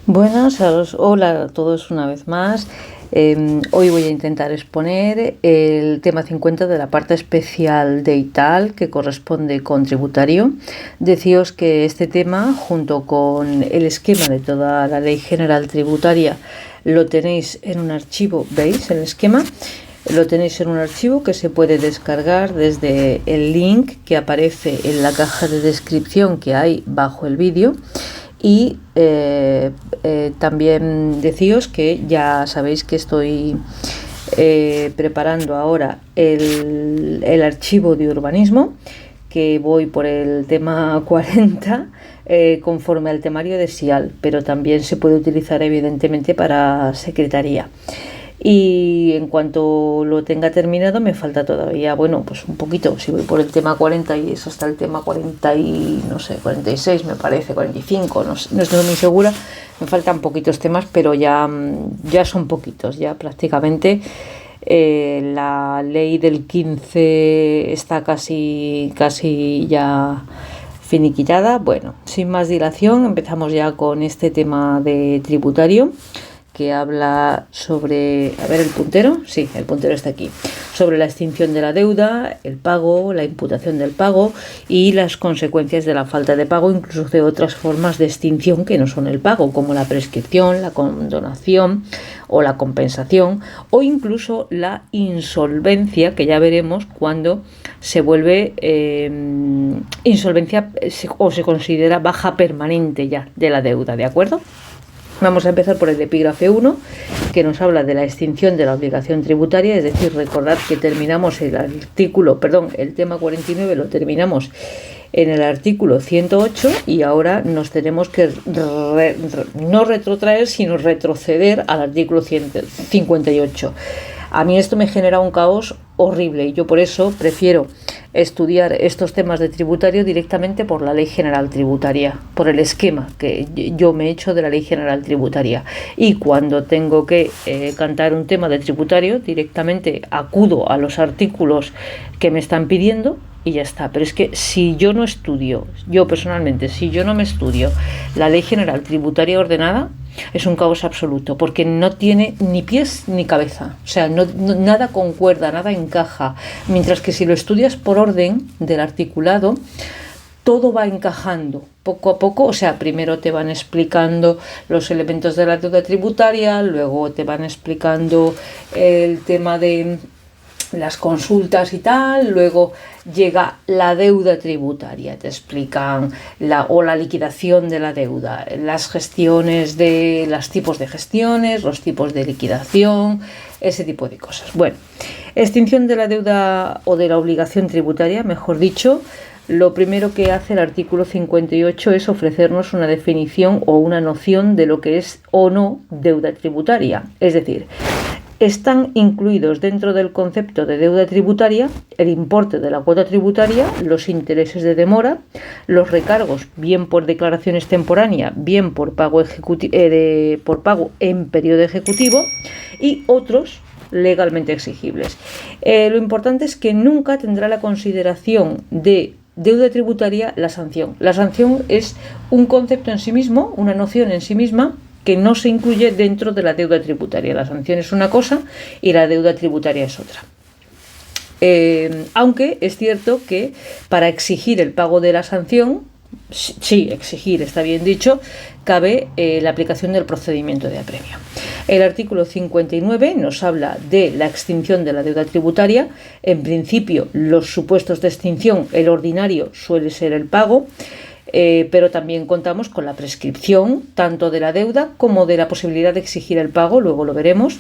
Buenas, hola a todos una vez más. Hoy voy a intentar exponer el tema 50 de la parte especial de ITAL que corresponde con tributario. Deciros que este tema, junto con el esquema de toda la Ley General Tributaria, lo tenéis en un archivo, ¿veis el esquema? Lo tenéis en un archivo que se puede descargar desde el link que aparece en la caja de descripción que hay bajo el vídeo. Y también deciros que ya sabéis que estoy preparando ahora el archivo de urbanismo, que voy por el tema 40 conforme al temario de SIAL, pero también se puede utilizar evidentemente para secretaría. Y en cuanto lo tenga terminado, me falta todavía, pues un poquito. Si voy por el tema 40 y es hasta el tema 40 y no sé, 46 me parece, 45, no estoy muy segura. Me faltan poquitos temas, pero ya son poquitos, ya prácticamente. La ley del 15 está casi ya finiquitada. Bueno, sin más dilación, empezamos ya con este tema de tributario, que habla sobre, a ver, el puntero está aquí, sobre la extinción de la deuda, el pago, la imputación del pago y las consecuencias de la falta de pago, incluso de otras formas de extinción que no son el pago, como la prescripción, la condonación o la compensación, o incluso la insolvencia, que ya veremos cuando se vuelve insolvencia o se considera baja permanente ya de la deuda, ¿de acuerdo? Vamos a empezar por el epígrafe 1, que nos habla de la extinción de la obligación tributaria, es decir, recordad que terminamos el tema 49 lo terminamos en el artículo 108 y ahora nos tenemos que no retrotraer, sino retroceder al artículo 158. A mí esto me genera un caos horrible y yo por eso prefiero estudiar estos temas de tributario directamente por la Ley General Tributaria, por el esquema que yo me he hecho de la Ley General Tributaria. Y cuando tengo que cantar un tema de tributario, directamente acudo a los artículos que me están pidiendo y ya está. Pero es que si yo no estudio, yo personalmente, si yo no me estudio la Ley General Tributaria ordenada, es un caos absoluto, porque no tiene ni pies ni cabeza, o sea, nada concuerda, nada encaja, mientras que si lo estudias por orden del articulado, todo va encajando poco a poco. O sea, primero te van explicando los elementos de la deuda tributaria, luego te van explicando el tema de las consultas y tal, luego llega la deuda tributaria, te explican la liquidación de la deuda, las gestiones de los tipos de gestiones, los tipos de liquidación, ese tipo de cosas. Bueno, extinción de la deuda o de la obligación tributaria, mejor dicho. Lo primero que hace el artículo 58 es ofrecernos una definición o una noción de lo que es o no deuda tributaria, es decir, están incluidos dentro del concepto de deuda tributaria el importe de la cuota tributaria, los intereses de demora, los recargos, bien por declaración extemporánea, bien por pago en periodo ejecutivo, y otros legalmente exigibles. Lo importante es que nunca tendrá la consideración de deuda tributaria la sanción. La sanción es un concepto en sí mismo, una noción en sí misma, que no se incluye dentro de la deuda tributaria. La sanción es una cosa y la deuda tributaria es otra. Aunque es cierto que para exigir el pago de la sanción, sí, exigir está bien dicho, cabe la aplicación del procedimiento de apremio. El artículo 59 nos habla de la extinción de la deuda tributaria. En principio, los supuestos de extinción, el ordinario suele ser el pago, pero también contamos con la prescripción tanto de la deuda como de la posibilidad de exigir el pago, luego lo veremos,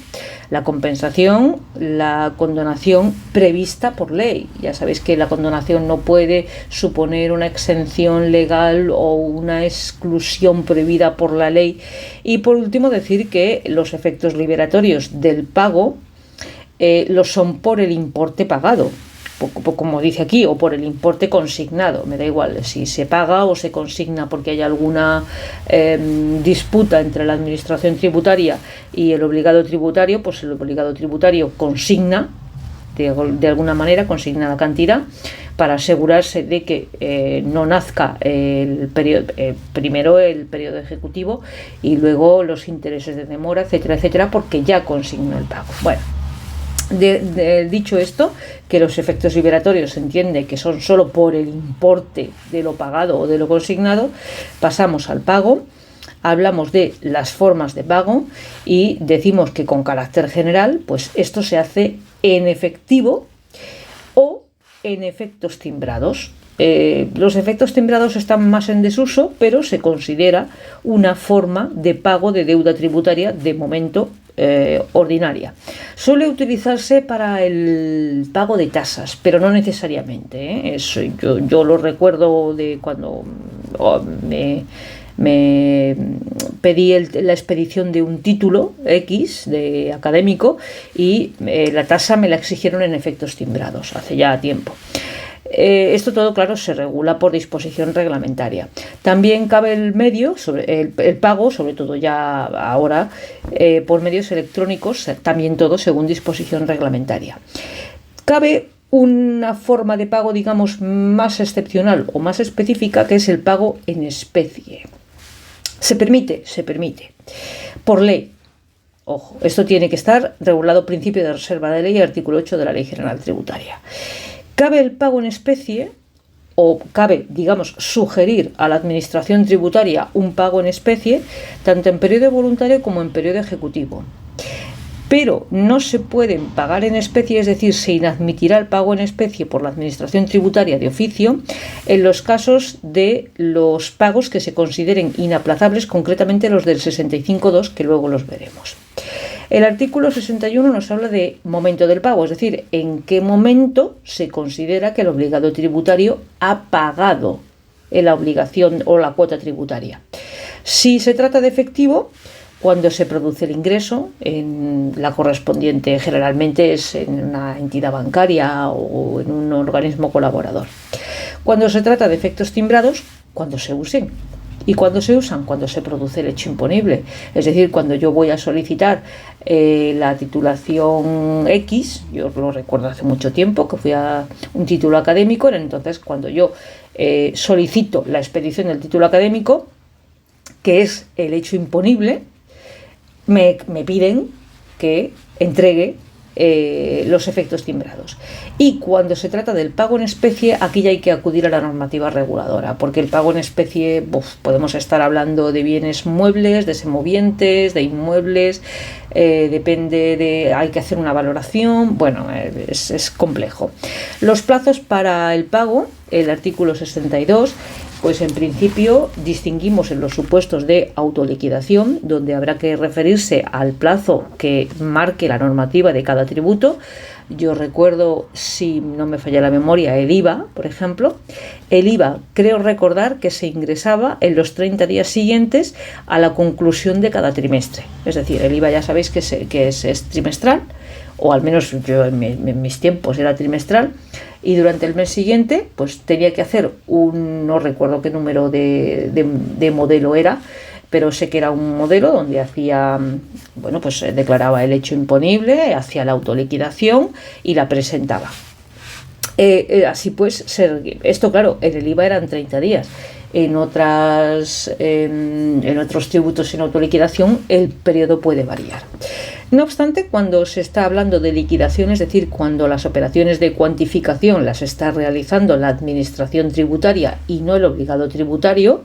la compensación, la condonación prevista por ley. Ya sabéis que la condonación no puede suponer una exención legal o una exclusión prohibida por la ley. Y por último, decir que los efectos liberatorios del pago lo son por el importe pagado, como dice aquí, o por el importe consignado. Me da igual si se paga o se consigna porque hay alguna disputa entre la administración tributaria y el obligado tributario, pues el obligado tributario consigna de alguna manera, consigna la cantidad, para asegurarse de que no nazca primero el periodo ejecutivo y luego los intereses de demora, etcétera, etcétera, porque ya consignó el pago. Bueno, dicho esto, que los efectos liberatorios se entiende que son solo por el importe de lo pagado o de lo consignado, pasamos al pago. Hablamos de las formas de pago y decimos que con carácter general, pues esto se hace en efectivo o en efectos timbrados. Los efectos timbrados están más en desuso, pero se considera una forma de pago de deuda tributaria de momento ordinaria. Suele utilizarse para el pago de tasas, pero no necesariamente. Yo lo recuerdo de cuando me pedí la expedición de un título X de académico y la tasa me la exigieron en efectos timbrados hace ya tiempo. Esto todo, claro, se regula por disposición reglamentaria. También cabe el pago, sobre todo ya ahora, por medios electrónicos, también todo según disposición reglamentaria. Cabe una forma de pago, digamos, más excepcional o más específica, que es el pago en especie. Se permite, por ley. Ojo, esto tiene que estar regulado principio de reserva de ley, artículo 8 de la Ley General Tributaria. Cabe el pago en especie, o cabe, digamos, sugerir a la Administración Tributaria un pago en especie, tanto en periodo voluntario como en periodo ejecutivo. Pero no se pueden pagar en especie, es decir, se inadmitirá el pago en especie por la Administración Tributaria de oficio en los casos de los pagos que se consideren inaplazables, concretamente los del 65.2, que luego los veremos. El artículo 61 nos habla de momento del pago, es decir, en qué momento se considera que el obligado tributario ha pagado la obligación o la cuota tributaria. Si se trata de efectivo, cuando se produce el ingreso, en la correspondiente generalmente es en una entidad bancaria o en un organismo colaborador. Cuando se trata de efectos timbrados, cuando se usen. ¿Y cuándo se usan? Cuando se produce el hecho imponible. Es decir, cuando yo voy a solicitar la titulación X, yo lo recuerdo hace mucho tiempo, que fui a un título académico, entonces cuando yo solicito la expedición del título académico, que es el hecho imponible, me piden que entregue los efectos timbrados. Y cuando se trata del pago en especie, aquí ya hay que acudir a la normativa reguladora, porque el pago en especie, podemos estar hablando de bienes muebles, de semovientes, de inmuebles, hay que hacer una valoración, es complejo. Los plazos para el pago, el artículo 62, pues en principio distinguimos en los supuestos de autoliquidación, donde habrá que referirse al plazo que marque la normativa de cada tributo. Yo recuerdo, si no me falla la memoria, el IVA, por ejemplo. El IVA, creo recordar que se ingresaba en los 30 días siguientes a la conclusión de cada trimestre. Es decir, el IVA ya sabéis que es trimestral, o al menos yo en mis tiempos era trimestral, y durante el mes siguiente pues tenía que hacer no recuerdo qué número de modelo era, pero sé que era un modelo donde hacía, pues declaraba el hecho imponible, hacía la autoliquidación y la presentaba. Así pues, esto claro, en el IVA eran 30 días. En otros tributos en autoliquidación el periodo puede variar. No obstante, cuando se está hablando de liquidación, es decir, cuando las operaciones de cuantificación las está realizando la Administración Tributaria y no el obligado tributario,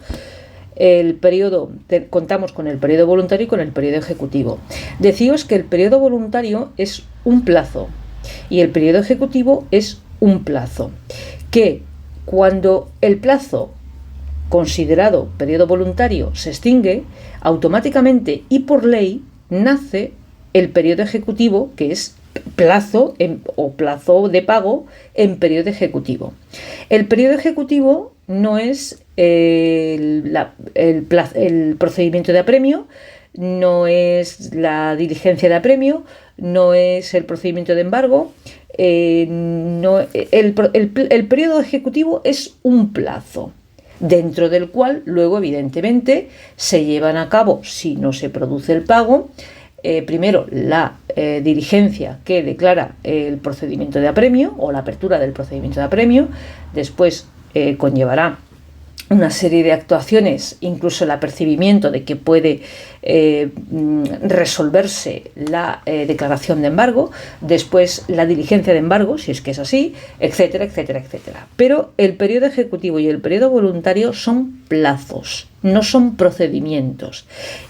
contamos con el periodo voluntario y con el periodo ejecutivo. Deciros que el periodo voluntario es un plazo y el periodo ejecutivo es un plazo, que cuando el plazo considerado periodo voluntario se extingue, automáticamente y por ley nace el periodo ejecutivo, que es plazo plazo de pago en periodo ejecutivo. El periodo ejecutivo no es el procedimiento de apremio, no es la diligencia de apremio, no es el procedimiento de embargo. El periodo ejecutivo es un plazo, dentro del cual luego evidentemente se llevan a cabo, si no se produce el pago, primero la diligencia que declara el procedimiento de apremio o la apertura del procedimiento de apremio, después conllevará una serie de actuaciones, incluso el apercibimiento de que puede resolverse la declaración de embargo, después la diligencia de embargo, si es que es así, etcétera, etcétera, etcétera. Pero el periodo ejecutivo y el periodo voluntario son plazos, no son procedimientos.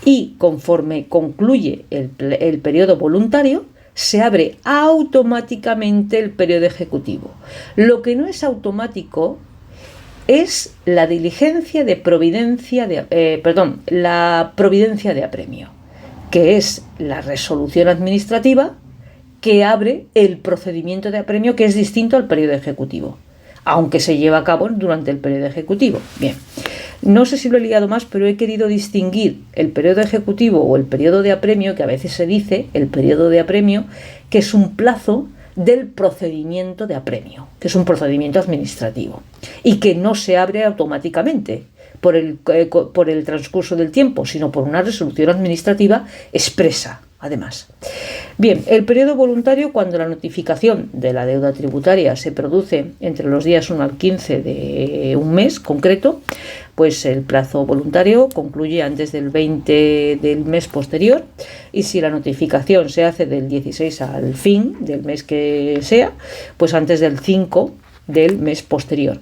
Y conforme concluye el periodo voluntario, se abre automáticamente el periodo ejecutivo. Lo que no es automático es la diligencia de providencia la providencia de apremio, que es la resolución administrativa que abre el procedimiento de apremio, que es distinto al periodo ejecutivo, aunque se lleva a cabo durante el periodo ejecutivo. Bien, no sé si lo he liado más, pero he querido distinguir el periodo ejecutivo o el periodo de apremio, que a veces se dice el periodo de apremio, que es un plazo del procedimiento de apremio, que es un procedimiento administrativo y que no se abre automáticamente por el transcurso del tiempo, sino por una resolución administrativa expresa, además. Bien, el periodo voluntario, cuando la notificación de la deuda tributaria se produce entre los días 1 al 15 de un mes concreto, pues el plazo voluntario concluye antes del 20 del mes posterior, y si la notificación se hace del 16 al fin del mes que sea, pues antes del 5 del mes posterior.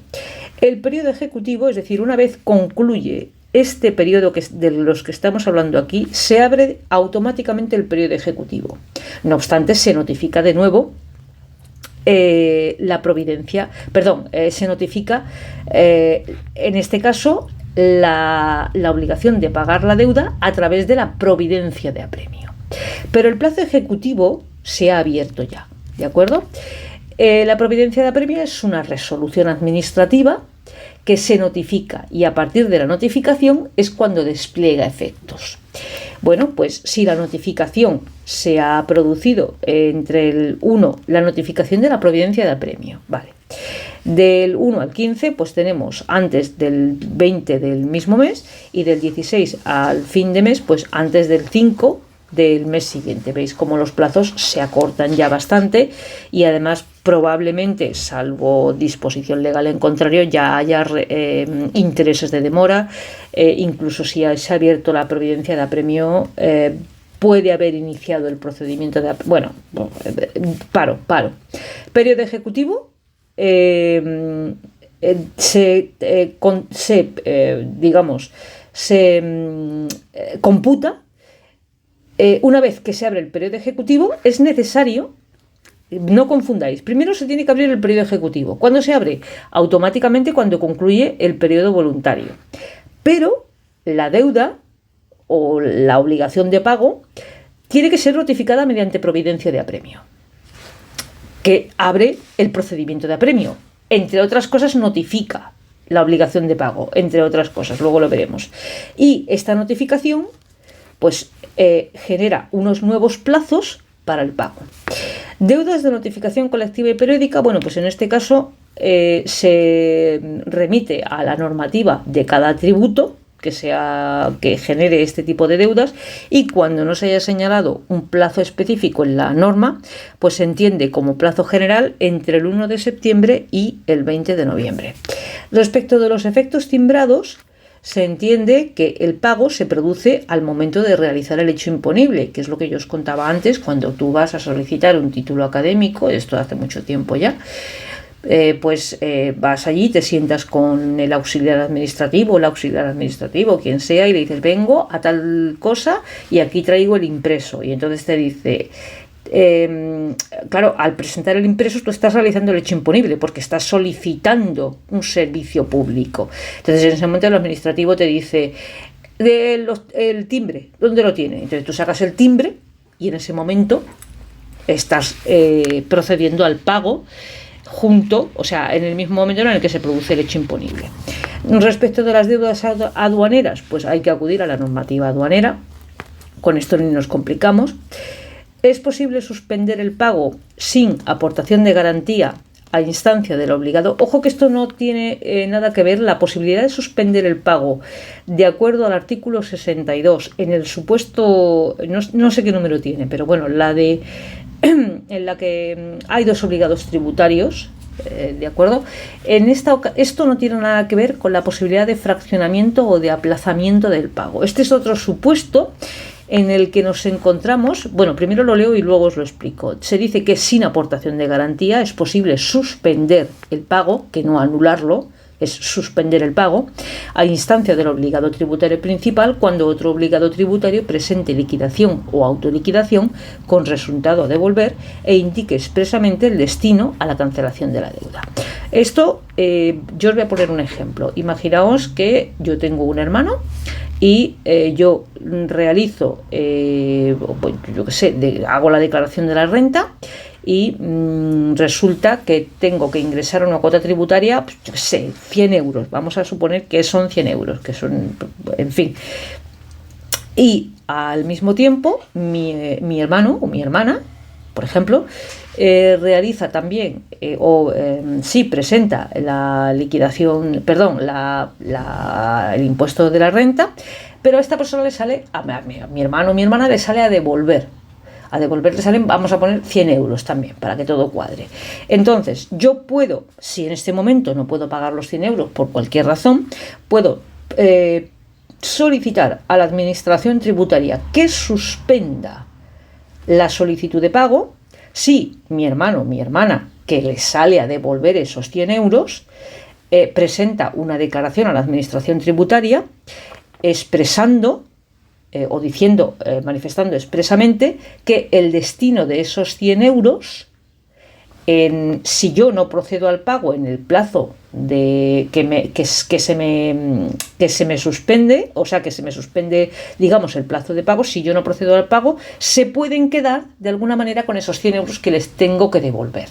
El periodo ejecutivo, es decir, una vez concluye este periodo de los que estamos hablando aquí, se abre automáticamente el periodo ejecutivo. No obstante, se notifica de nuevo se notifica en este caso la obligación de pagar la deuda a través de la providencia de apremio. Pero el plazo ejecutivo se ha abierto ya, ¿de acuerdo? La providencia de apremio es una resolución administrativa que se notifica, y a partir de la notificación es cuando despliega efectos. Bueno, pues si la notificación se ha producido entre el 1, la notificación de la providencia de apremio, vale, del 1 al 15, pues tenemos antes del 20 del mismo mes, y del 16 al fin de mes, pues antes del 5 del mes siguiente. Veis cómo los plazos se acortan ya bastante, y además probablemente, salvo disposición legal en contrario, ya haya intereses de demora. Incluso si se ha abierto la providencia de apremio, puede haber iniciado el procedimiento de paro. Periodo ejecutivo se computa. Una vez que se abre el periodo ejecutivo, es necesario, no confundáis, primero se tiene que abrir el periodo ejecutivo. ¿Cuándo se abre? Automáticamente cuando concluye el periodo voluntario. Pero la deuda o la obligación de pago tiene que ser notificada mediante providencia de apremio, que abre el procedimiento de apremio. Entre otras cosas, notifica la obligación de pago, entre otras cosas, luego lo veremos. Y esta notificación pues genera unos nuevos plazos para el pago. Deudas de notificación colectiva y periódica, bueno, pues en este caso se remite a la normativa de cada tributo que genere este tipo de deudas, y cuando no se haya señalado un plazo específico en la norma, pues se entiende como plazo general entre el 1 de septiembre y el 20 de noviembre. Respecto de los efectos timbrados, se entiende que el pago se produce al momento de realizar el hecho imponible, que es lo que yo os contaba antes, cuando tú vas a solicitar un título académico, esto hace mucho tiempo ya, vas allí, te sientas con el auxiliar administrativo, quien sea, y le dices, vengo a tal cosa y aquí traigo el impreso, y entonces te dice... claro, al presentar el impreso tú estás realizando el hecho imponible porque estás solicitando un servicio público. Entonces en ese momento el administrativo te dice el timbre, ¿dónde lo tiene? Entonces tú sacas el timbre y en ese momento estás procediendo al pago en el mismo momento en el que se produce el hecho imponible. Respecto de las deudas aduaneras, pues hay que acudir a la normativa aduanera. Con esto ni nos complicamos. Es posible suspender el pago sin aportación de garantía a instancia del obligado. Ojo que esto no tiene nada que ver, la posibilidad de suspender el pago de acuerdo al artículo 62 en el supuesto, no sé qué número tiene, pero bueno, la de en la que hay dos obligados tributarios, ¿de acuerdo? Esto no tiene nada que ver con la posibilidad de fraccionamiento o de aplazamiento del pago. Este es otro supuesto en el que nos encontramos. Bueno, primero lo leo y luego os lo explico. Se dice que sin aportación de garantía es posible suspender el pago, que no anularlo, es suspender el pago, a instancia del obligado tributario principal cuando otro obligado tributario presente liquidación o autoliquidación con resultado a devolver e indique expresamente el destino a la cancelación de la deuda. Esto, yo os voy a poner un ejemplo. Imaginaos que yo tengo un hermano y yo realizo, pues, yo qué sé, hago la declaración de la renta y resulta que tengo que ingresar una cuota tributaria, pues, yo qué sé, 100 euros. Vamos a suponer que son 100 euros, que son, en fin. Y al mismo tiempo, mi hermano o mi hermana, por ejemplo, realiza también, sí presenta la liquidación, perdón, el impuesto de la renta, pero a esta persona le sale, a mi hermano o mi hermana le sale a devolver. A devolver le salen, vamos a poner 100 euros también, para que todo cuadre. Entonces, yo puedo, si en este momento no puedo pagar los 100 euros por cualquier razón, puedo solicitar a la administración tributaria que suspenda la solicitud de pago si mi hermano o mi hermana, que le sale a devolver esos 100 euros, presenta una declaración a la administración tributaria expresando o diciendo, manifestando expresamente que el destino de esos 100 euros, si yo no procedo al pago en el plazo de que se me suspende, o sea, que se me suspende, digamos, el plazo de pago, si yo no procedo al pago, se pueden quedar de alguna manera con esos 100 euros que les tengo que devolver.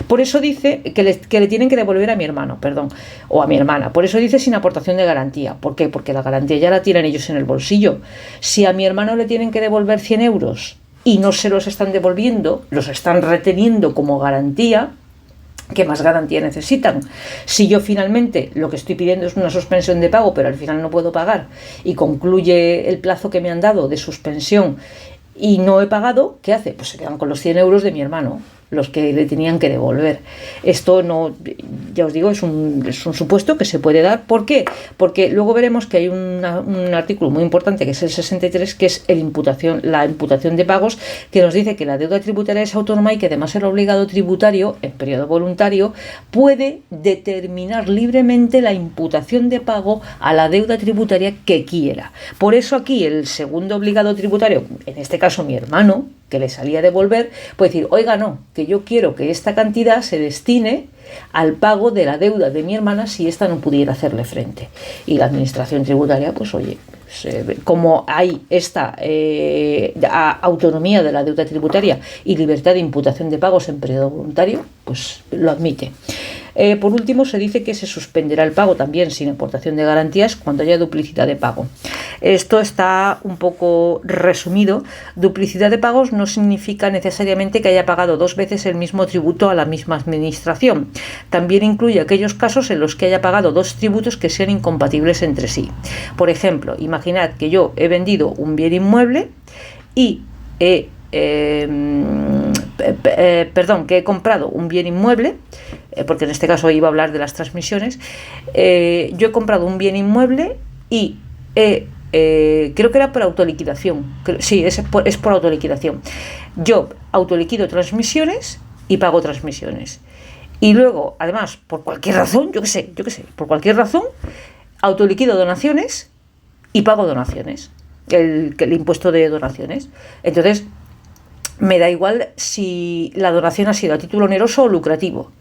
Por eso dice que le tienen que devolver a mi hermano, perdón, o a mi hermana. Por eso dice sin aportación de garantía. ¿Por qué? Porque la garantía ya la tienen ellos en el bolsillo. Si a mi hermano le tienen que devolver 100 euros y no se los están devolviendo, los están reteniendo como garantía, ¿qué más garantía necesitan? Si yo finalmente lo que estoy pidiendo es una suspensión de pago, pero al final no puedo pagar y concluye el plazo que me han dado de suspensión y no he pagado, ¿qué hace? Pues se quedan con los 100 euros de mi hermano, los que le tenían que devolver. Esto no, ya os digo, es un supuesto que se puede dar. ¿Por qué? Porque luego veremos que hay un artículo muy importante, que es el 63, que es la imputación de pagos, que nos dice que la deuda tributaria es autónoma y que además el obligado tributario, en periodo voluntario, puede determinar libremente la imputación de pago a la deuda tributaria que quiera. Por eso aquí el segundo obligado tributario, en este caso mi hermano, que le salía a devolver, puede decir, oiga, no, que yo quiero que esta cantidad se destine al pago de la deuda de mi hermana si ésta no pudiera hacerle frente. Y la administración tributaria, pues oye, como hay esta autonomía de la deuda tributaria y libertad de imputación de pagos en periodo voluntario, pues lo admite. Por último, se dice que se suspenderá el pago también sin aportación de garantías cuando haya duplicidad de pago. Esto está un poco resumido. Duplicidad de pagos no significa necesariamente que haya pagado dos veces el mismo tributo a la misma administración. También incluye aquellos casos en los que haya pagado dos tributos que sean incompatibles entre sí. Por ejemplo, imaginad que yo he vendido un bien inmueble y que he comprado un bien inmueble, porque en este caso iba a hablar de las transmisiones. Yo he comprado un bien inmueble y creo que era por autoliquidación. Sí, es por autoliquidación. Yo autoliquido transmisiones y pago transmisiones. Y luego, además, por cualquier razón, yo qué sé, por cualquier razón, autoliquido donaciones y pago donaciones, el impuesto de donaciones. Entonces, me da igual si la donación ha sido a título oneroso o lucrativo.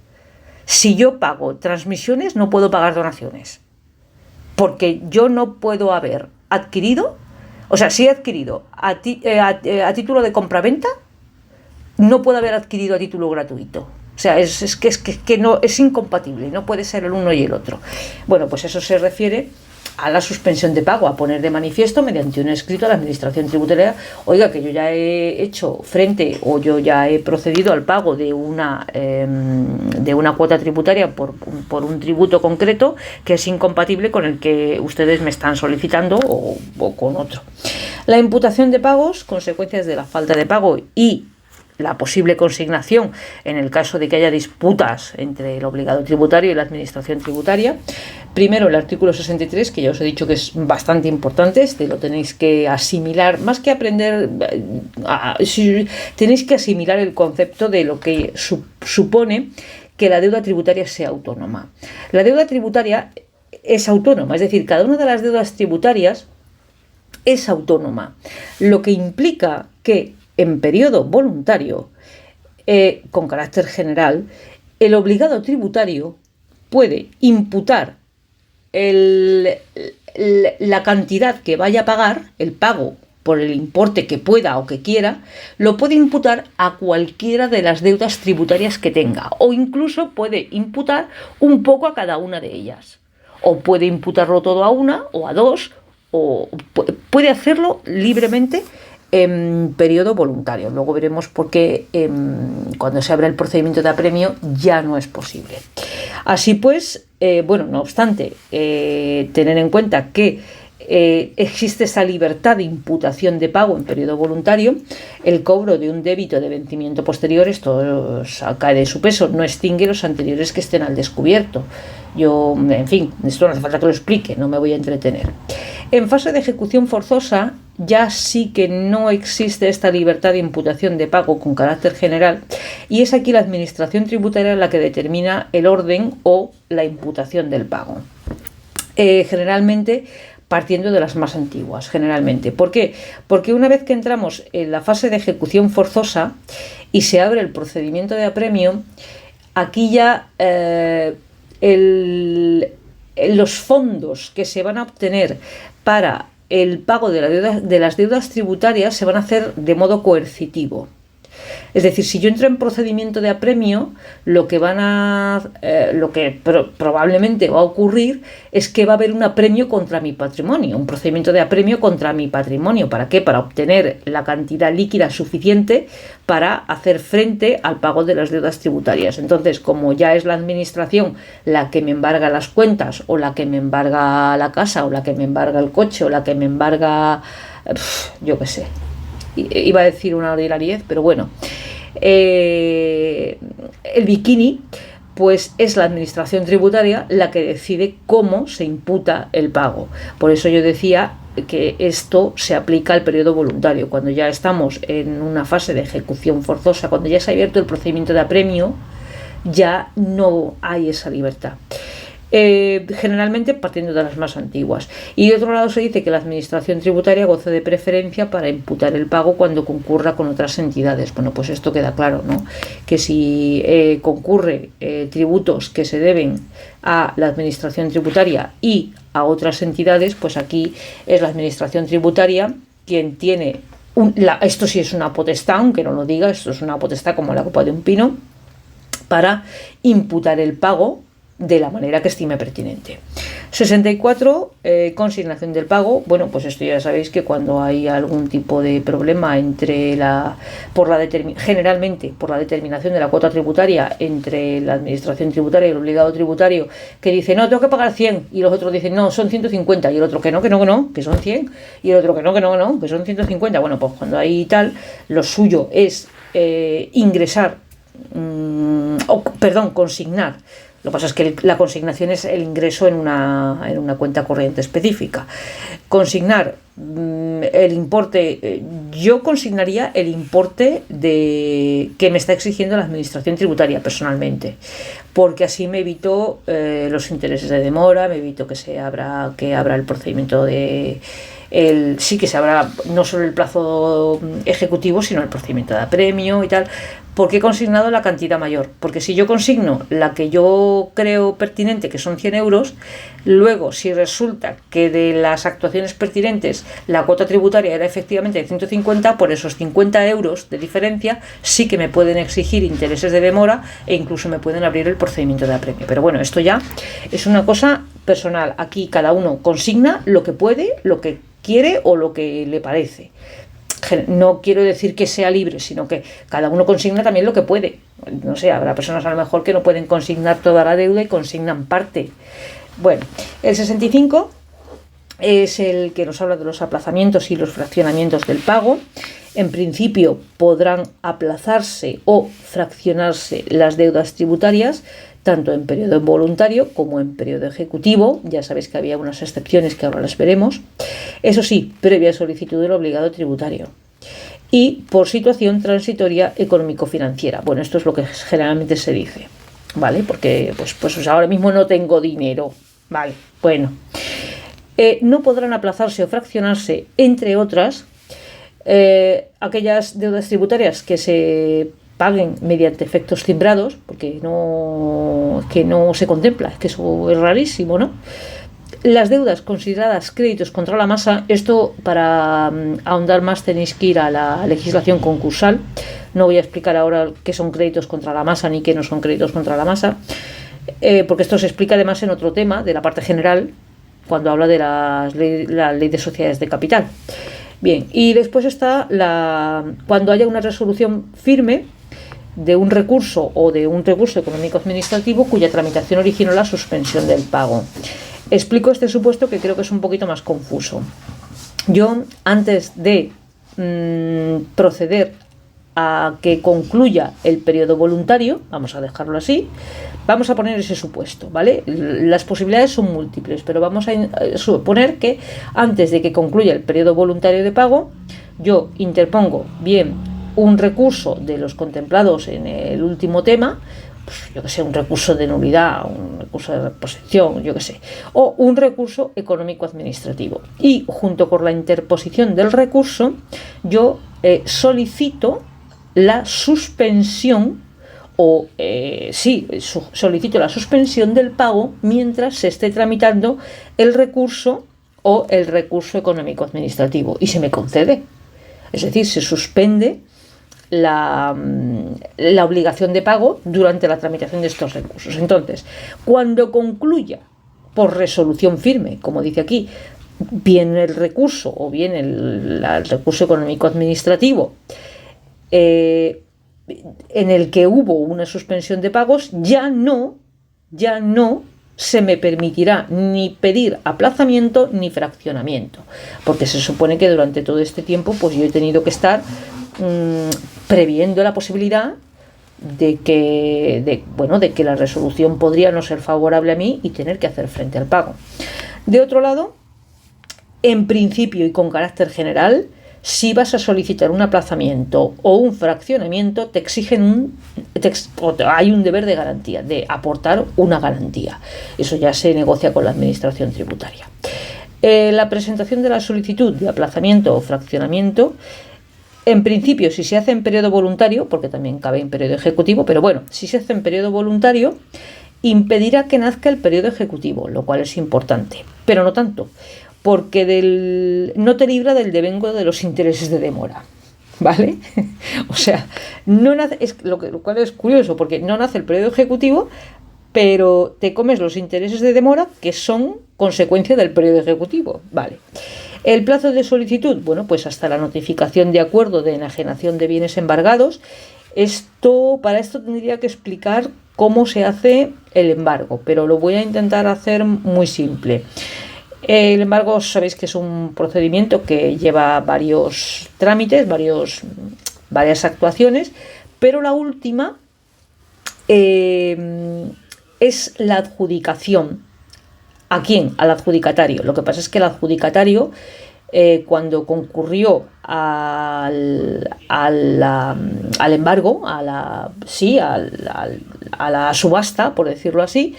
Si yo pago transmisiones, no puedo pagar donaciones. Porque yo no puedo haber adquirido, o sea, si he adquirido a título de compraventa, no puedo haber adquirido a título gratuito. O sea, es que no, es incompatible, no puede ser el uno y el otro. Bueno, pues eso se refiere a la suspensión de pago, a poner de manifiesto mediante un escrito a la Administración Tributaria, oiga, que yo ya he hecho frente o yo ya he procedido al pago de una cuota tributaria por un tributo concreto que es incompatible con el que ustedes me están solicitando o con otro. La imputación de pagos, consecuencias de la falta de pago y la posible consignación en el caso de que haya disputas entre el obligado tributario y la administración tributaria. Primero, el artículo 63, que ya os he dicho que es bastante importante, lo tenéis que asimilar, más que aprender, tenéis que asimilar el concepto de lo que supone que la deuda tributaria sea autónoma. La deuda tributaria es autónoma, es decir, cada una de las deudas tributarias es autónoma, lo que implica que en periodo voluntario, con carácter general, el obligado tributario puede imputar la cantidad que vaya a pagar, el pago por el importe que pueda o que quiera, lo puede imputar a cualquiera de las deudas tributarias que tenga, o incluso puede imputar un poco a cada una de ellas, o puede imputarlo todo a una o a dos, o puede hacerlo libremente en periodo voluntario. Luego veremos por qué cuando se abra el procedimiento de apremio ya no es posible. Así pues, no obstante, tener en cuenta que existe esa libertad de imputación de pago en periodo voluntario, el cobro de un débito de vencimiento posterior, esto cae de su peso, no extingue los anteriores que estén al descubierto. En fin, esto no hace falta que lo explique, no me voy a entretener. En fase de ejecución forzosa ya sí que no existe esta libertad de imputación de pago con carácter general, y es aquí la Administración Tributaria la que determina el orden o la imputación del pago. Generalmente partiendo de las más antiguas, generalmente. ¿Por qué? Porque una vez que entramos en la fase de ejecución forzosa y se abre el procedimiento de apremio, aquí ya los fondos que se van a obtener para el pago de las deudas tributarias se van a hacer de modo coercitivo. Es decir, si yo entro en procedimiento de apremio, lo que probablemente va a ocurrir es que va a haber un apremio contra mi patrimonio, un procedimiento de apremio contra mi patrimonio. ¿Para qué? Para obtener la cantidad líquida suficiente para hacer frente al pago de las deudas tributarias. Entonces, como ya es la administración la que me embarga las cuentas, o la que me embarga la casa, o la que me embarga el coche, o la que me embarga, yo qué sé, iba a decir una ordinariedad, pero bueno, el bikini, pues es la administración tributaria la que decide cómo se imputa el pago. Por eso yo decía que esto se aplica al periodo voluntario. Cuando ya estamos en una fase de ejecución forzosa, cuando ya se ha abierto el procedimiento de apremio, ya no hay esa libertad. Generalmente partiendo de las más antiguas. Y de otro lado se dice que la administración tributaria goza de preferencia para imputar el pago cuando concurra con otras entidades. Bueno, pues esto queda claro, ¿no? Que si concurre tributos que se deben a la administración tributaria y a otras entidades, pues aquí es la administración tributaria quien tiene esto sí es una potestad, aunque no lo diga, esto es una potestad como la copa de un pino, para imputar el pago de la manera que estime pertinente. 64. Consignación del pago. Bueno, pues esto ya sabéis que cuando hay algún tipo de problema generalmente por la determinación de la cuota tributaria entre la administración tributaria y el obligado tributario, que dice, no, tengo que pagar 100, y los otros dicen, no, son 150, y el otro que no, que son 100, y el otro que no, que son 150. Bueno, pues cuando hay tal, lo suyo es consignar. Lo que pasa es que la consignación es el ingreso en una cuenta corriente específica. Consignar el importe, yo consignaría el importe que me está exigiendo la administración tributaria personalmente, porque así me evito los intereses de demora, me evito que abra el procedimiento que se abra no solo el plazo ejecutivo, sino el procedimiento de apremio y tal, ¿Por qué he consignado la cantidad mayor? Porque si yo consigno la que yo creo pertinente, que son 100 euros, luego si resulta que de las actuaciones pertinentes la cuota tributaria era efectivamente de 150, por esos 50 euros de diferencia sí que me pueden exigir intereses de demora e incluso me pueden abrir el procedimiento de apremio. Pero bueno, esto ya es una cosa personal. Aquí cada uno consigna lo que puede, lo que quiere o lo que le parece. No quiero decir que sea libre, sino que cada uno consigna también lo que puede. No sé, habrá personas a lo mejor que no pueden consignar toda la deuda y consignan parte. Bueno, el 65 es el que nos habla de los aplazamientos y los fraccionamientos del pago. En principio podrán aplazarse o fraccionarse las deudas tributarias, tanto en periodo voluntario como en periodo ejecutivo. Ya sabéis que había unas excepciones que ahora las veremos. Eso sí, previa solicitud del obligado tributario. Y por situación transitoria económico-financiera. Bueno, esto es lo que generalmente se dice, ¿vale? Porque pues ahora mismo no tengo dinero, ¿vale? Bueno, no podrán aplazarse o fraccionarse, entre otras, aquellas deudas tributarias que se paguen mediante efectos timbrados, porque no se contempla, es que eso es rarísimo, ¿no? Las deudas consideradas créditos contra la masa, esto para ahondar más tenéis que ir a la legislación concursal. No voy a explicar ahora qué son créditos contra la masa ni qué no son créditos contra la masa, porque esto se explica además en otro tema de la parte general, cuando habla de la ley de sociedades de capital. Bien, y después está cuando haya una resolución firme de un recurso o de un recurso económico administrativo cuya tramitación originó la suspensión del pago. Explico este supuesto que creo que es un poquito más confuso. Yo, antes de proceder a que concluya el periodo voluntario, vamos a dejarlo así, vamos a poner ese supuesto, ¿vale? Las posibilidades son múltiples, pero vamos a suponer que antes de que concluya el periodo voluntario de pago, yo interpongo bien un recurso de los contemplados en el último tema, pues yo que sé, un recurso de nulidad, un recurso de reposición, yo que sé, o un recurso económico-administrativo. Y junto con la interposición del recurso, yo solicito la suspensión solicito la suspensión del pago mientras se esté tramitando el recurso o el recurso económico-administrativo y se me concede. Es decir, se suspende la obligación de pago durante la tramitación de estos recursos. Entonces, cuando concluya por resolución firme, como dice aquí, bien el recurso o bien el recurso económico-administrativo, en el que hubo una suspensión de pagos, ya no se me permitirá ni pedir aplazamiento ni fraccionamiento, porque se supone que durante todo este tiempo pues yo he tenido que estar previendo la posibilidad de que la resolución podría no ser favorable a mí y tener que hacer frente al pago. De otro lado, en principio y con carácter general, si vas a solicitar un aplazamiento o un fraccionamiento, te exigen hay un deber de garantía, de aportar una garantía. Eso ya se negocia con la administración tributaria. La presentación de la solicitud de aplazamiento o fraccionamiento, en principio, si se hace en periodo voluntario, porque también cabe en periodo ejecutivo, pero bueno, si se hace en periodo voluntario, impedirá que nazca el periodo ejecutivo, lo cual es importante, pero no tanto, porque no te libra del devengo de los intereses de demora, ¿vale? O sea, no nace, lo cual es curioso, porque no nace el periodo ejecutivo, pero te comes los intereses de demora que son consecuencia del periodo ejecutivo, ¿vale? El plazo de solicitud, bueno, pues hasta la notificación de acuerdo de enajenación de bienes embargados. Para esto tendría que explicar cómo se hace el embargo, pero lo voy a intentar hacer muy simple. El embargo, sabéis que es un procedimiento que lleva varios trámites, varias actuaciones, pero la última es la adjudicación. ¿A quién? Al adjudicatario. Lo que pasa es que el adjudicatario, cuando concurrió al embargo, a la subasta, por decirlo así,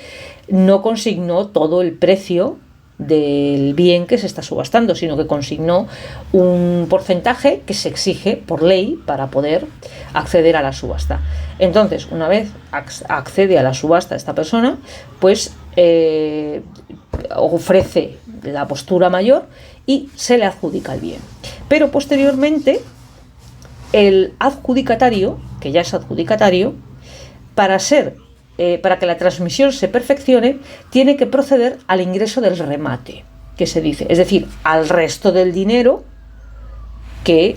no consignó todo el precio del bien que se está subastando, sino que consignó un porcentaje que se exige por ley para poder acceder a la subasta. Entonces, una vez accede a la subasta esta persona, pues ofrece la postura mayor y se le adjudica el bien. Pero posteriormente, el adjudicatario, que ya es adjudicatario, para que la transmisión se perfeccione, tiene que proceder al ingreso del remate, que se dice, es decir, al resto del dinero que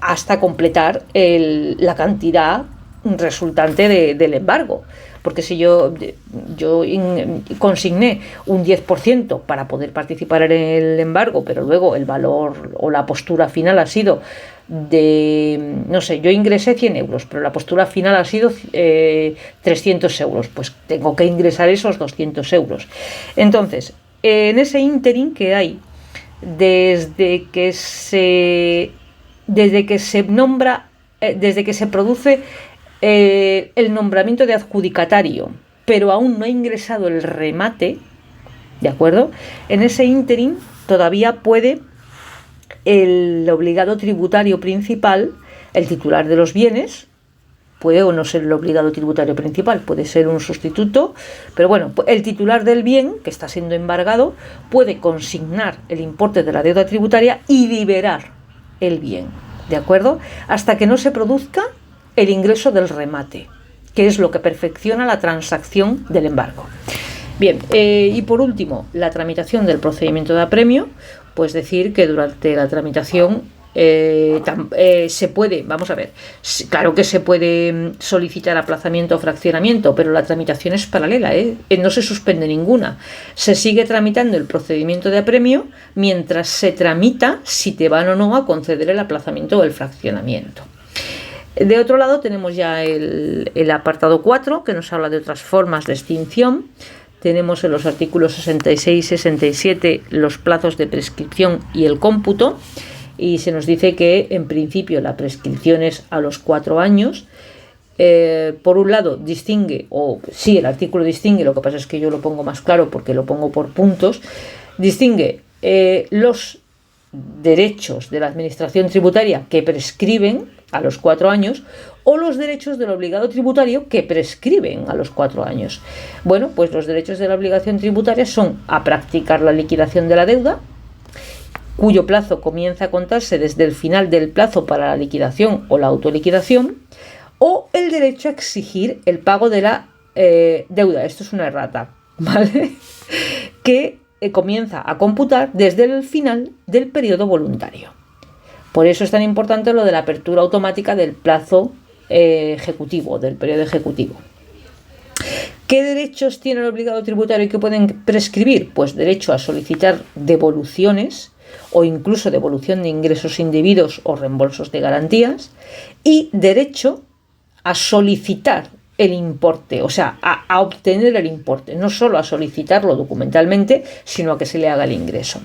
hasta completar la cantidad resultante del embargo. Porque si yo consigné un 10% para poder participar en el embargo, pero luego el valor o la postura final ha sido de, no sé, yo ingresé 100 euros, pero la postura final ha sido 300 euros, pues tengo que ingresar esos 200 euros. Entonces, en ese ínterin que hay, desde que se produce el nombramiento de adjudicatario, pero aún no ha ingresado el remate, ¿de acuerdo? En ese ínterin todavía puede el obligado tributario principal, el titular de los bienes, puede o no ser el obligado tributario principal, puede ser un sustituto, pero bueno, el titular del bien que está siendo embargado puede consignar el importe de la deuda tributaria y liberar el bien, ¿de acuerdo? Hasta que no se produzca el ingreso del remate, que es lo que perfecciona la transacción del embargo. Bien, y por último, la tramitación del procedimiento de apremio, pues decir que durante la tramitación se puede, vamos a ver, claro que se puede solicitar aplazamiento o fraccionamiento, pero la tramitación es paralela, no se suspende ninguna. Se sigue tramitando el procedimiento de apremio mientras se tramita si te van o no a conceder el aplazamiento o el fraccionamiento. De otro lado tenemos ya el apartado 4, que nos habla de otras formas de extinción. Tenemos en los artículos 66 y 67 los plazos de prescripción y el cómputo, y se nos dice que en principio la prescripción es a los 4 años. Por un lado distingue, el artículo distingue, lo que pasa es que yo lo pongo más claro porque lo pongo por puntos, distingue los derechos de la administración tributaria que prescriben a los 4 años o los derechos del obligado tributario que prescriben a los 4 años. Bueno, pues los derechos de la obligación tributaria son a practicar la liquidación de la deuda, cuyo plazo comienza a contarse desde el final del plazo para la liquidación o la autoliquidación, o el derecho a exigir el pago de la deuda. Esto es una errata, ¿vale? Que comienza a computar desde el final del periodo voluntario. Por eso es tan importante lo de la apertura automática del plazo ejecutivo, del periodo ejecutivo. ¿Qué derechos tiene el obligado tributario y que pueden prescribir? Pues derecho a solicitar devoluciones o incluso devolución de ingresos indebidos o reembolsos de garantías, y derecho a solicitar el importe, o sea, a obtener el importe, no solo a solicitarlo documentalmente, sino a que se le haga el ingreso.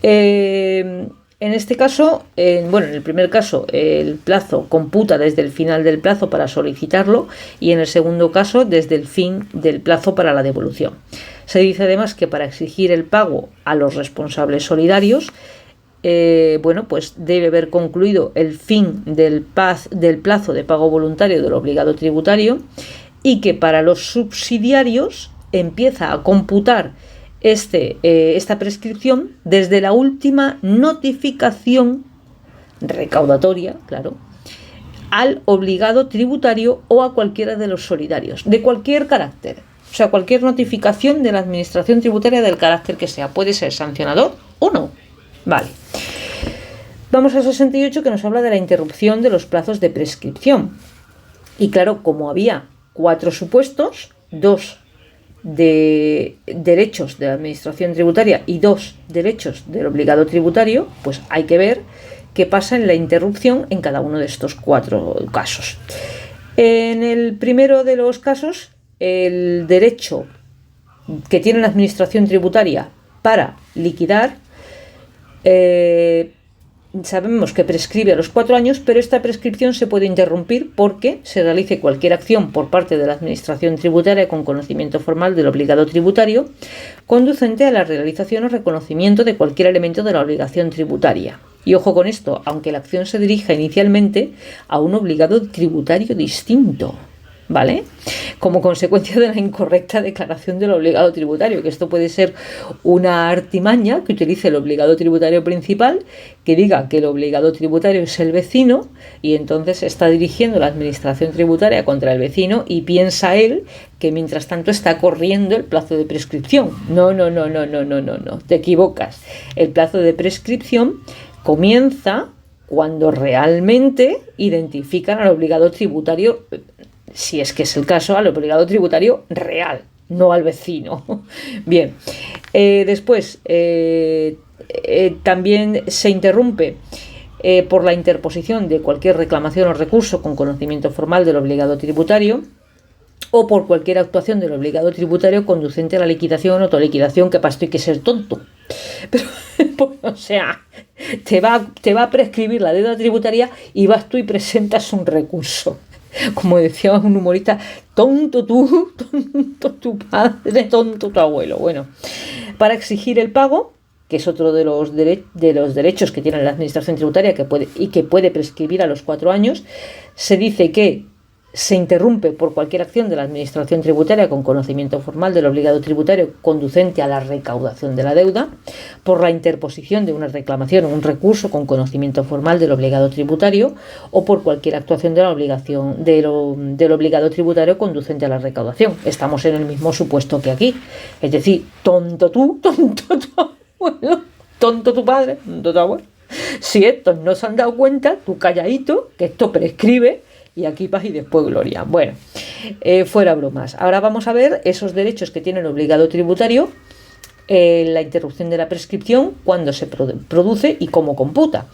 En este caso, en el primer caso, el plazo computa desde el final del plazo para solicitarlo, y en el segundo caso, desde el fin del plazo para la devolución. Se dice además que para exigir el pago a los responsables solidarios, pues debe haber concluido el fin del plazo de pago voluntario del obligado tributario, y que para los subsidiarios empieza a computar esta prescripción desde la última notificación recaudatoria, claro, al obligado tributario o a cualquiera de los solidarios, de cualquier carácter. O sea, cualquier notificación de la administración tributaria del carácter que sea, puede ser sancionador o no. Vale. Vamos al 68, que nos habla de la interrupción de los plazos de prescripción. Y claro, como había 4 supuestos, 2 de derechos de la administración tributaria y 2 derechos del obligado tributario, pues hay que ver qué pasa en la interrupción en cada uno de estos 4 casos. En el primero de los casos, el derecho que tiene la administración tributaria para liquidar sabemos que prescribe a los 4 años, pero esta prescripción se puede interrumpir porque se realice cualquier acción por parte de la Administración tributaria con conocimiento formal del obligado tributario, conducente a la realización o reconocimiento de cualquier elemento de la obligación tributaria. Y ojo con esto, aunque la acción se dirija inicialmente a un obligado tributario distinto, ¿vale? Como consecuencia de la incorrecta declaración del obligado tributario, que esto puede ser una artimaña que utilice el obligado tributario principal, que diga que el obligado tributario es el vecino y entonces está dirigiendo la administración tributaria contra el vecino y piensa él que mientras tanto está corriendo el plazo de prescripción. No, te equivocas. El plazo de prescripción comienza cuando realmente identifican al obligado tributario, si es que es el caso, al obligado tributario real, no al vecino. Bien, después también se interrumpe por la interposición de cualquier reclamación o recurso con conocimiento formal del obligado tributario o por cualquier actuación del obligado tributario conducente a la liquidación o autoliquidación, que para esto hay que ser tonto. Pero, pues, o sea, te va a prescribir la deuda tributaria y vas tú y presentas un recurso. Como decía un humorista, tonto tú, tonto tu padre, tonto tu abuelo. Bueno, para exigir el pago, que es otro de los derechos que tiene la Administración tributaria que puede prescribir a los 4 años, se dice que se interrumpe por cualquier acción de la Administración tributaria con conocimiento formal del obligado tributario conducente a la recaudación de la deuda, por la interposición de una reclamación o un recurso con conocimiento formal del obligado tributario o por cualquier actuación de la obligación del obligado tributario conducente a la recaudación. Estamos en el mismo supuesto que aquí, es decir, tonto tú, tonto tu abuelo, tonto tu padre, tonto tu abuelo. Si estos no se han dado cuenta, tú calladito, que esto prescribe. Y aquí paz y después gloria. Bueno, fuera bromas. Ahora vamos a ver esos derechos que tiene el obligado tributario, la interrupción de la prescripción, cuándo se produce y cómo computa.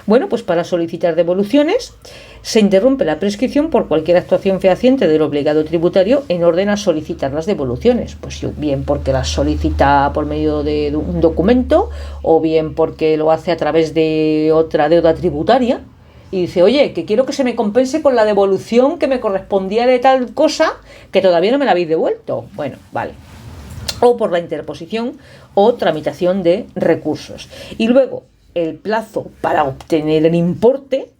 Bueno, pues para solicitar devoluciones se interrumpe la prescripción por cualquier actuación fehaciente del obligado tributario en orden a solicitar las devoluciones. Pues bien porque las solicita por medio de un documento o bien porque lo hace a través de otra deuda tributaria. Y dice, oye, que quiero que se me compense con la devolución que me correspondía de tal cosa que todavía no me la habéis devuelto. Bueno, vale. O por la interposición o tramitación de recursos. Y luego, el plazo para obtener el importe,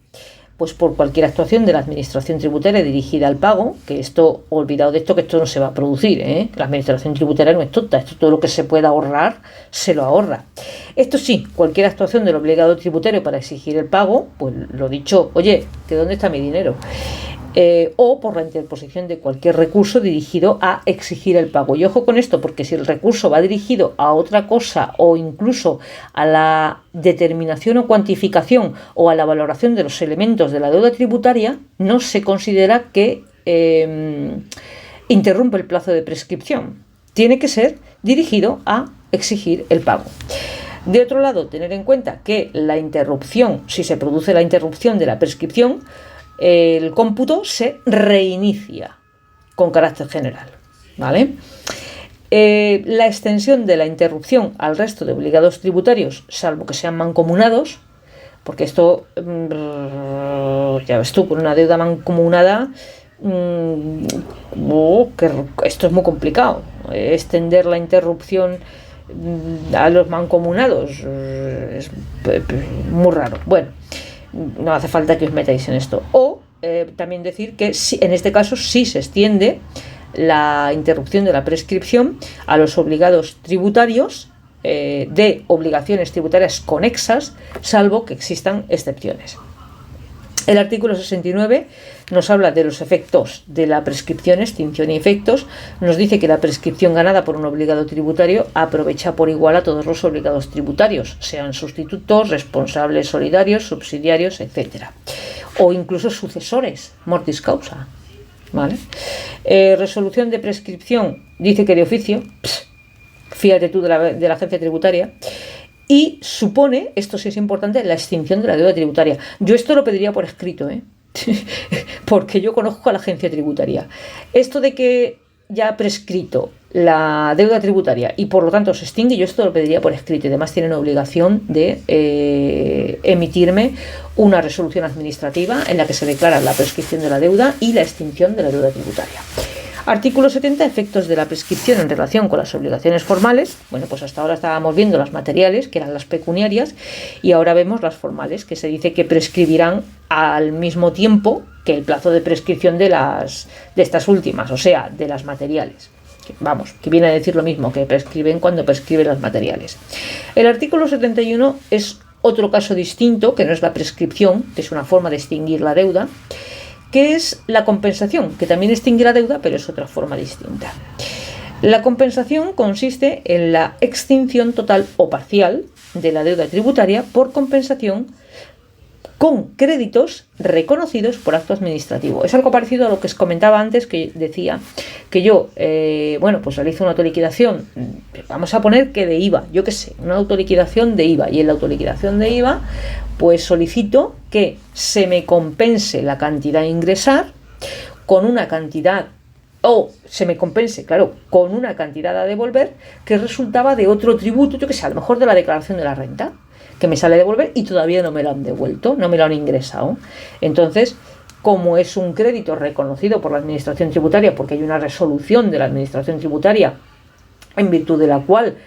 pues por cualquier actuación de la Administración tributaria dirigida al pago, que esto, olvidado de esto, que esto no se va a producir, ¿eh? La Administración tributaria no es tonta, esto todo lo que se pueda ahorrar, se lo ahorra. Esto sí, cualquier actuación del obligado tributario para exigir el pago, pues lo dicho, oye, ¿que dónde está mi dinero? O por la interposición de cualquier recurso dirigido a exigir el pago. Y ojo con esto, porque si el recurso va dirigido a otra cosa o incluso a la determinación o cuantificación o a la valoración de los elementos de la deuda tributaria, no se considera que interrumpe el plazo de prescripción. Tiene que ser dirigido a exigir el pago. De otro lado, tener en cuenta que la interrupción, si se produce la interrupción de la prescripción, el cómputo se reinicia con carácter general, ¿vale? La extensión de la interrupción al resto de obligados tributarios, salvo que sean mancomunados, porque esto, ya ves tú, con una deuda mancomunada, esto es muy complicado. Extender la interrupción a los mancomunados es muy raro. Bueno, no hace falta que os metáis en esto. O también decir que en este caso sí se extiende la interrupción de la prescripción a los obligados tributarios de obligaciones tributarias conexas, salvo que existan excepciones. El artículo 69 nos habla de los efectos de la prescripción, extinción y efectos. Nos dice que la prescripción ganada por un obligado tributario aprovecha por igual a todos los obligados tributarios, sean sustitutos, responsables solidarios, subsidiarios, etc. O incluso sucesores, mortis causa. ¿Vale? Resolución de prescripción, dice que de oficio, fíjate tú de la agencia tributaria. Y supone, esto sí es importante, la extinción de la deuda tributaria. Yo esto lo pediría por escrito, porque yo conozco a la agencia tributaria. Esto de que ya prescrito la deuda tributaria y por lo tanto se extingue, yo esto lo pediría por escrito y además tienen obligación de emitirme una resolución administrativa en la que se declara la prescripción de la deuda y la extinción de la deuda tributaria. Artículo 70. Efectos de la prescripción en relación con las obligaciones formales. Bueno, pues hasta ahora estábamos viendo las materiales, que eran las pecuniarias, y ahora vemos las formales, que se dice que prescribirán al mismo tiempo que el plazo de prescripción de estas últimas, o sea, de las materiales. Vamos, que viene a decir lo mismo, que prescriben cuando prescriben las materiales. El artículo 71 es otro caso distinto, que no es la prescripción, que es una forma de extinguir la deuda, que es la compensación, que también extingue la deuda, pero es otra forma distinta. La compensación consiste en la extinción total o parcial de la deuda tributaria por compensación con créditos reconocidos por acto administrativo. Es algo parecido a lo que os comentaba antes, que decía que yo, pues realizo una autoliquidación, vamos a poner que de IVA, yo qué sé, una autoliquidación de IVA, y en la autoliquidación de IVA, pues solicito que se me compense la cantidad a ingresar con una cantidad, o se me compense, claro, con una cantidad a devolver que resultaba de otro tributo, yo qué sé, a lo mejor de la declaración de la renta, que me sale a devolver y todavía no me lo han devuelto, no me lo han ingresado. Entonces, como es un crédito reconocido por la Administración Tributaria, porque hay una resolución de la Administración Tributaria en virtud de la cual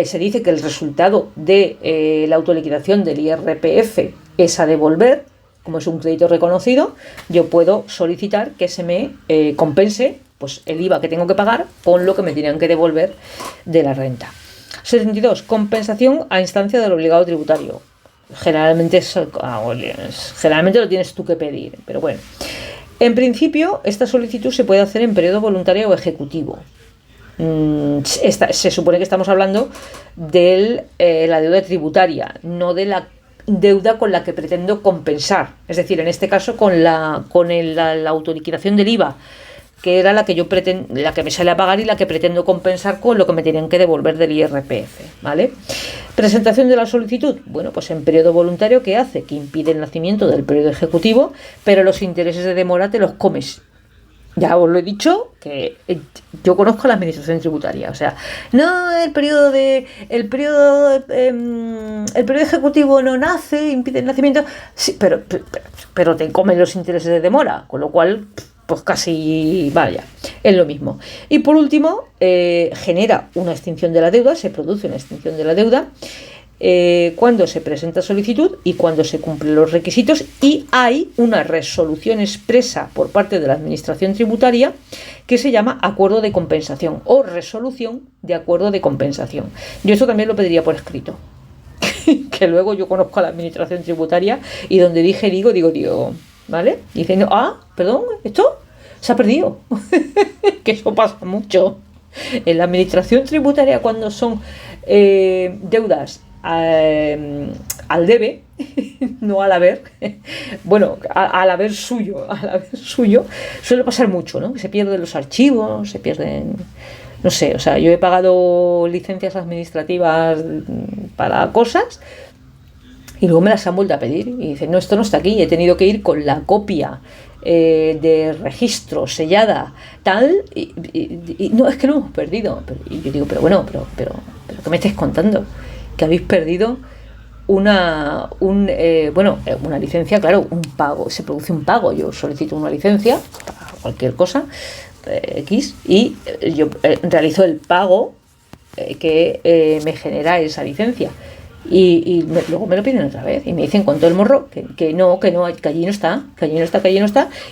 se dice que el resultado de la autoliquidación del IRPF es a devolver, como es un crédito reconocido, yo puedo solicitar que se me compense pues el IVA que tengo que pagar con lo que me tenían que devolver de la renta. 72. Compensación a instancia del obligado tributario. Generalmente lo tienes tú que pedir, pero bueno. En principio, esta solicitud se puede hacer en periodo voluntario o ejecutivo. Se supone que estamos hablando de la deuda tributaria, no de la deuda con la que pretendo compensar. Es decir, en este caso con la autoliquidación del IVA, que era la que la que me sale a pagar y la que pretendo compensar con lo que me tenían que devolver del IRPF, ¿vale? Presentación de la solicitud, bueno, pues en periodo voluntario, ¿qué hace? Que impide el nacimiento del periodo ejecutivo, pero los intereses de demora te los comes. Ya os lo he dicho, que yo conozco la administración tributaria, o sea, no, el periodo ejecutivo no nace, impide el nacimiento, sí, pero te comen los intereses de demora, con lo cual pues casi, vaya, es lo mismo. Y por último, genera una extinción de la deuda, se produce una extinción de la deuda cuando se presenta solicitud y cuando se cumplen los requisitos y hay una resolución expresa por parte de la Administración Tributaria que se llama acuerdo de compensación o resolución de acuerdo de compensación. Yo eso también lo pediría por escrito, que luego yo conozco a la Administración Tributaria y donde digo, ¿vale? Y dicen, perdón, esto se ha perdido. Que eso pasa mucho. En la Administración Tributaria, cuando son deudas al debe, no al haber, bueno, al haber suyo, suele pasar mucho, ¿no? Que se pierden los archivos, se pierden, no sé, o sea, yo he pagado licencias administrativas para cosas y luego me las han vuelto a pedir y dicen, no, esto no está aquí, he tenido que ir con la copia de registro sellada, tal, y no, es que lo hemos perdido. Y yo digo, pero ¿qué me estáis contando? Que habéis perdido una licencia, claro, un pago, se produce un pago, yo solicito una licencia para cualquier cosa, X, y yo realizo el pago que me genera esa licencia. Y luego me lo piden otra vez y me dicen con todo el morro que no, que allí no está,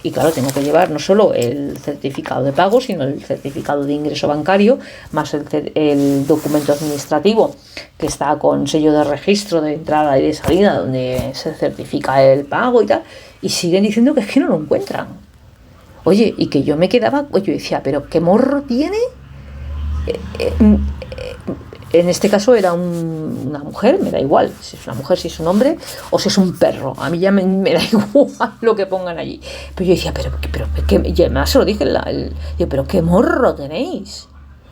y claro, tengo que llevar no solo el certificado de pago, sino el certificado de ingreso bancario, más el documento administrativo que está con sello de registro de entrada y de salida, donde se certifica el pago y tal, y siguen diciendo que es que no lo encuentran. Oye, y que yo me quedaba, yo decía, pero ¿qué morro tiene? En este caso era una mujer, me da igual si es una mujer, si es un hombre o si es un perro. A mí ya me da igual lo que pongan allí. Pero yo decía, y además se lo dije, digo, pero ¿qué morro tenéis?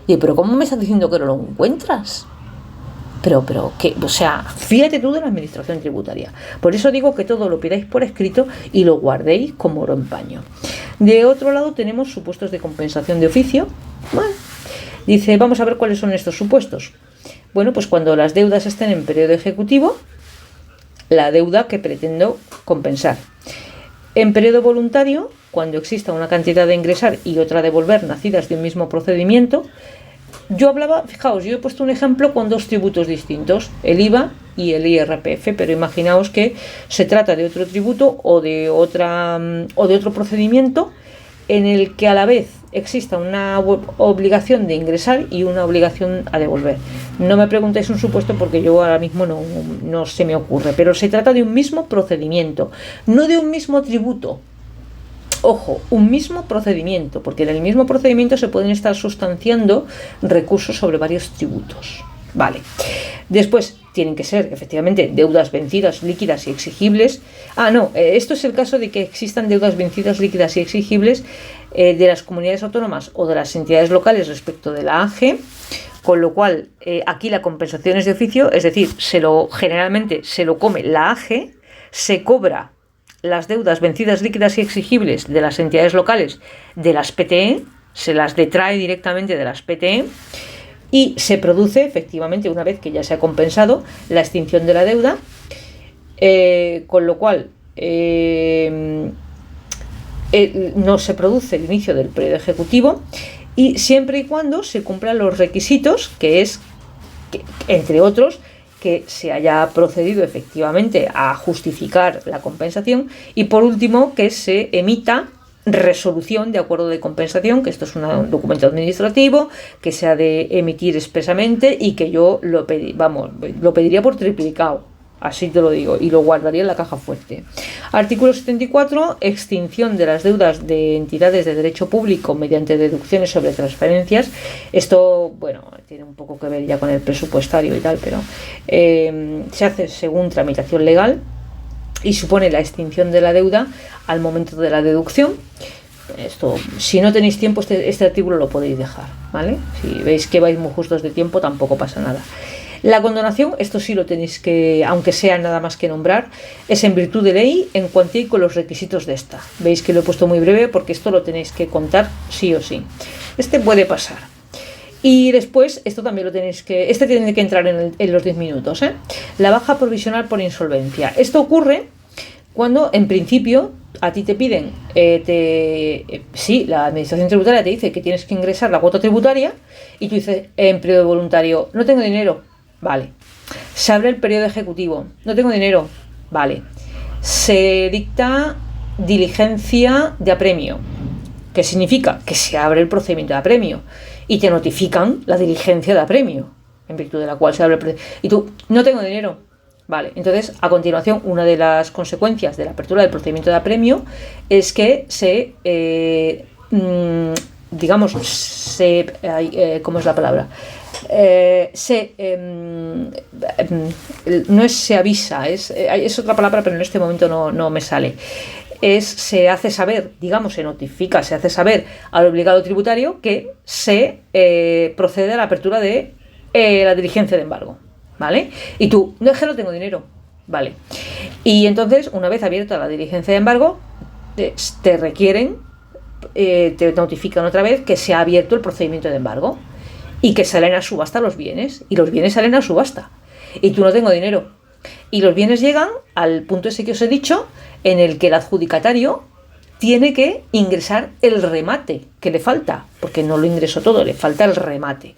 Digo, pero ¿cómo me estás diciendo que no lo encuentras? Pero que, o sea, fíjate tú de la Administración Tributaria. Por eso digo que todo lo pidáis por escrito y lo guardéis como oro en paño. De otro lado tenemos supuestos de compensación de oficio. Bueno, dice, vamos a ver cuáles son estos supuestos. Bueno, pues cuando las deudas estén en periodo ejecutivo, la deuda que pretendo compensar. En periodo voluntario, cuando exista una cantidad de ingresar y otra devolver nacidas de un mismo procedimiento. Yo hablaba, fijaos, yo he puesto un ejemplo con dos tributos distintos, el IVA y el IRPF, pero imaginaos que se trata de otro tributo o de otro procedimiento en el que a la vez exista una obligación de ingresar y una obligación a devolver. No me preguntéis un supuesto porque yo ahora mismo no se me ocurre, pero se trata de un mismo procedimiento, no de un mismo tributo. Ojo, un mismo procedimiento, porque en el mismo procedimiento se pueden estar sustanciando recursos sobre varios tributos. Vale. Después tienen que ser, efectivamente, deudas vencidas, líquidas y exigibles. Esto es el caso de que existan deudas vencidas, líquidas y exigibles de las comunidades autónomas o de las entidades locales respecto de la AGE, con lo cual aquí la compensación es de oficio, es decir, generalmente se lo come la AGE, se cobra las deudas vencidas, líquidas y exigibles de las entidades locales de las PTE, se las detrae directamente de las PTE y se produce efectivamente, una vez que ya se ha compensado, la extinción de la deuda, con lo cual no se produce el inicio del periodo ejecutivo y siempre y cuando se cumplan los requisitos, que es, entre otros, que se haya procedido efectivamente a justificar la compensación y, por último, que se emita resolución de acuerdo de compensación, que esto es un documento administrativo que se ha de emitir expresamente y que yo lo pediría por triplicado, así te lo digo, y lo guardaría en la caja fuerte. Artículo 74, extinción de las deudas de entidades de derecho público mediante deducciones sobre transferencias. Esto, tiene un poco que ver ya con el presupuestario y tal, pero se hace según tramitación legal y supone la extinción de la deuda al momento de la deducción. Esto, si no tenéis tiempo, este artículo lo podéis dejar, ¿vale? Si veis que vais muy justos de tiempo, tampoco pasa nada. La condonación, esto sí lo tenéis que, aunque sea nada más que nombrar, es en virtud de ley, en cuantía y con los requisitos de esta. Veis que lo he puesto muy breve porque esto lo tenéis que contar sí o sí. Este puede pasar. Y después, esto también lo tenéis que, este tiene que entrar en los 10 minutos, ¿eh? La baja provisional por insolvencia. Esto ocurre cuando, en principio, a ti te piden, la administración tributaria te dice que tienes que ingresar la cuota tributaria y tú dices, en periodo voluntario, no tengo dinero. Vale. Se abre el periodo ejecutivo. No tengo dinero. Vale. Se dicta diligencia de apremio. ¿Qué significa? Que se abre el procedimiento de apremio y te notifican la diligencia de apremio, en virtud de la cual se abre el procedimiento. Y tú, no tengo dinero. Vale. Entonces, a continuación, una de las consecuencias de la apertura del procedimiento de apremio es que ¿cómo es la palabra? No es se avisa, es otra palabra, pero en este momento no me sale. Se hace saber, se notifica, se hace saber al obligado tributario que se procede a la apertura de la diligencia de embargo, ¿vale? Y tú, no es que no tengo dinero, ¿vale? Y entonces, una vez abierta la diligencia de embargo, te requieren, te notifican otra vez que se ha abierto el procedimiento de embargo y que salen a subasta los bienes, y los bienes salen a subasta, y tú no tengo dinero, y los bienes llegan al punto ese que os he dicho, en el que el adjudicatario tiene que ingresar el remate que le falta, porque no lo ingresó todo, le falta el remate,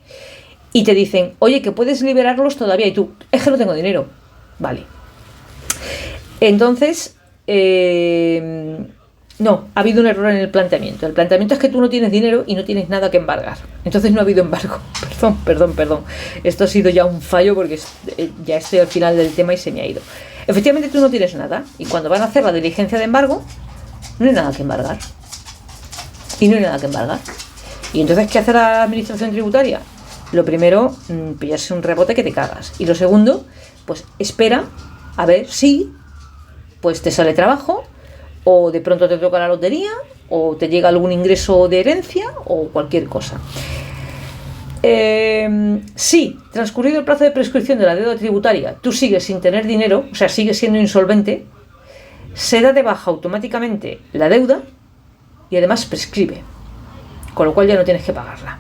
y te dicen, oye, que puedes liberarlos todavía, y tú, es que no tengo dinero, vale. Entonces, no, ha habido un error en el planteamiento. El planteamiento es que tú no tienes dinero y no tienes nada que embargar. Entonces no ha habido embargo. Perdón. Esto ha sido ya un fallo porque ya estoy al final del tema y se me ha ido. Efectivamente tú no tienes nada y cuando van a hacer la diligencia de embargo no hay nada que embargar. Y entonces, ¿qué hace la administración tributaria? Lo primero, pillarse un rebote que te cagas. Y lo segundo, pues espera a ver si pues te sale trabajo, o de pronto te toca la lotería, o te llega algún ingreso de herencia, o cualquier cosa. Si transcurrido el plazo de prescripción de la deuda tributaria, tú sigues sin tener dinero, o sea, sigues siendo insolvente, se da de baja automáticamente la deuda y además prescribe, con lo cual ya no tienes que pagarla.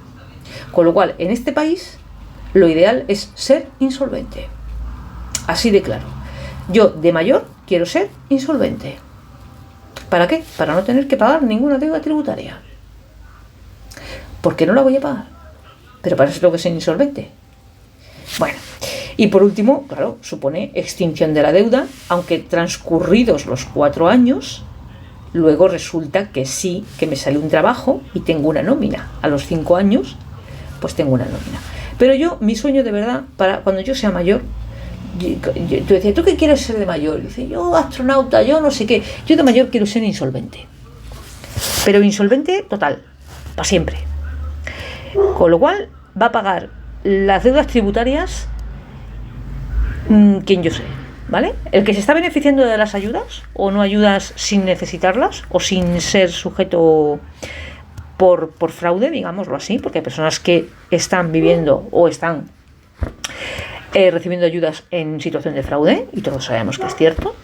Con lo cual, en este país, lo ideal es ser insolvente. Así de claro. Yo, de mayor, quiero ser insolvente. ¿Para qué? Para no tener que pagar ninguna deuda tributaria. ¿Por qué no la voy a pagar? Pero para eso tengo que ser insolvente. Bueno, y por último, claro, supone extinción de la deuda, aunque transcurridos los 4 años, luego resulta que sí, que me sale un trabajo y tengo una nómina. A los 5 años, pues tengo una nómina. Pero yo, mi sueño de verdad, para cuando yo sea mayor, tú decías, ¿tú qué quieres ser de mayor? Y dice, yo astronauta, yo no sé qué. Yo de mayor quiero ser insolvente. Pero insolvente total, para siempre. Con lo cual va a pagar las deudas tributarias quien yo sé, ¿vale? El que se está beneficiando de las ayudas o no ayudas sin necesitarlas o sin ser sujeto por fraude, digámoslo así, porque hay personas que están viviendo o están recibiendo ayudas en situación de fraude, y todos sabemos que es cierto,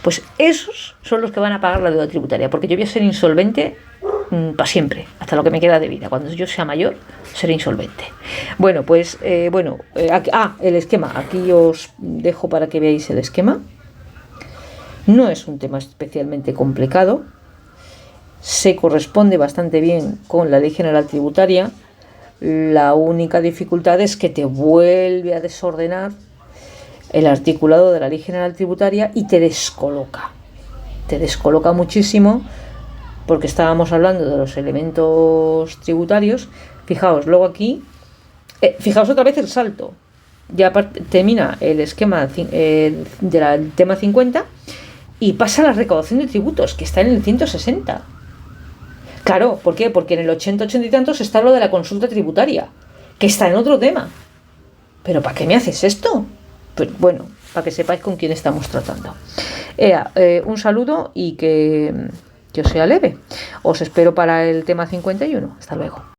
pues esos son los que van a pagar la deuda tributaria, porque yo voy a ser insolvente para siempre, hasta lo que me queda de vida. Cuando yo sea mayor, seré insolvente. Bueno, pues, el esquema. Aquí os dejo para que veáis el esquema. No es un tema especialmente complicado. Se corresponde bastante bien con la Ley General Tributaria. La única dificultad es que te vuelve a desordenar el articulado de la Ley General Tributaria y te descoloca. Te descoloca muchísimo, porque estábamos hablando de los elementos tributarios. Fijaos, luego aquí, fijaos otra vez el salto. Ya termina el esquema del tema 50 y pasa a la recaudación de tributos, que está en el 160. Claro, ¿por qué? Porque en el 80 y tantos está lo de la consulta tributaria, que está en otro tema. ¿Pero para qué me haces esto? Pues bueno, para que sepáis con quién estamos tratando. Un saludo y que os sea leve. Os espero para el tema 51. Hasta luego.